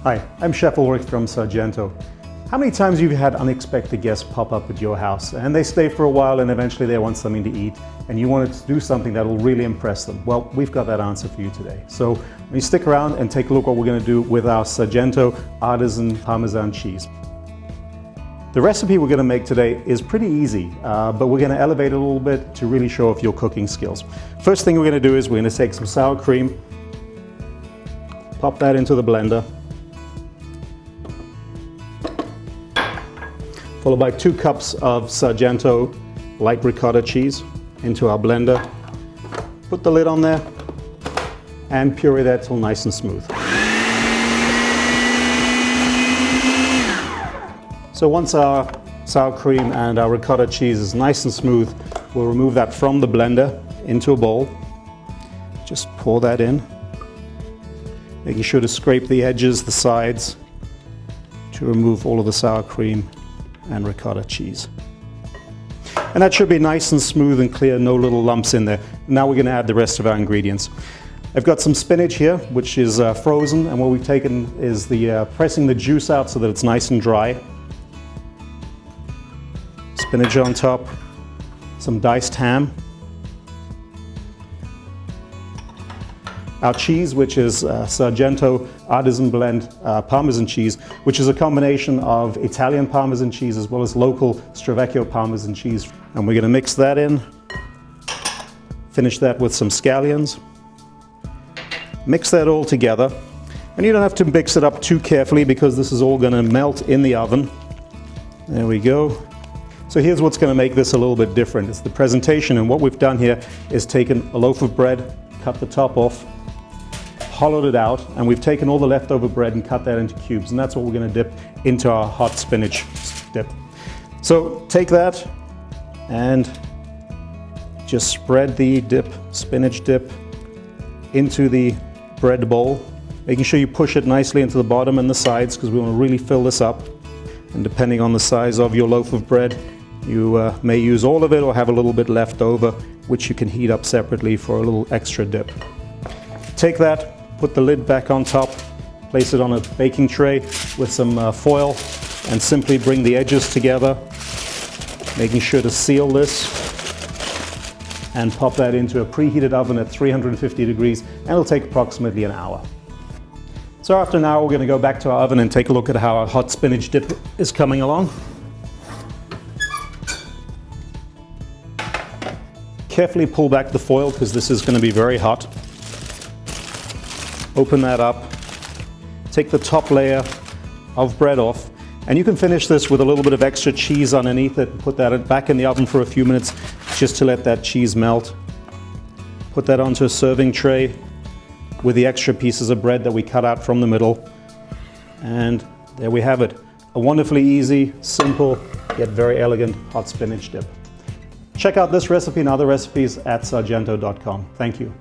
Hi, I'm Chef Ulrich from Sargento. How many times have you had unexpected guests pop up at your house and they stay for a while and eventually they want something to eat and you wanted to do something that will really impress them? Well, we've got that answer for you today. So when you stick around and take a look what we're going to do with our Sargento artisan Parmesan cheese. The recipe we're going to make today is pretty easy, but we're going to elevate it a little bit to really show off your cooking skills. First thing we're going to do is we're going to take some sour cream, pop that into the blender, followed by 2 cups of Sargento light ricotta cheese into our blender. Put the lid on there and puree that till nice and smooth. So once our sour cream and our ricotta cheese is nice and smooth, we'll remove that from the blender into a bowl. Just pour that in, making sure to scrape the edges, the sides, to remove all of the sour cream and ricotta cheese. And that should be nice and smooth and clear, no little lumps in there. Now we're going to add the rest of our ingredients. I've got some spinach here, which is frozen, and what we've taken is pressing the juice out so that it's nice and dry. Spinach on top, some diced ham, our cheese, which is Sargento artisan blend Parmesan cheese, which is a combination of Italian Parmesan cheese as well as local Stravecchio Parmesan cheese. And we're going to mix that in, finish that with some scallions, mix that all together. And you don't have to mix it up too carefully because this is all going to melt in the oven. There we go. So here's what's going to make this a little bit different. It's the presentation, and what we've done here is taken a loaf of bread, cut the top off, hollowed it out, and we've taken all the leftover bread and cut that into cubes, and that's what we're going to dip into our hot spinach dip. So take that and just spread the spinach dip into the bread bowl, making sure you push it nicely into the bottom and the sides because we want to really fill this up. And depending on the size of your loaf of bread, you may use all of it or have a little bit left over, which you can heat up separately for a little extra dip. Take that, put the lid back on top, place it on a baking tray with some foil, and simply bring the edges together, making sure to seal this, and pop that into a preheated oven at 350 degrees, and it'll take approximately an hour. So after an hour, we're going to go back to our oven and take a look at how our hot spinach dip is coming along. Carefully pull back the foil because this is going to be very hot. Open that up. Take the top layer of bread off, and you can finish this with a little bit of extra cheese underneath it and put that back in the oven for a few minutes just to let that cheese melt. Put that onto a serving tray with the extra pieces of bread that we cut out from the middle. And there we have it. A wonderfully easy, simple, yet very elegant hot spinach dip. Check out this recipe and other recipes at sargento.com. Thank you.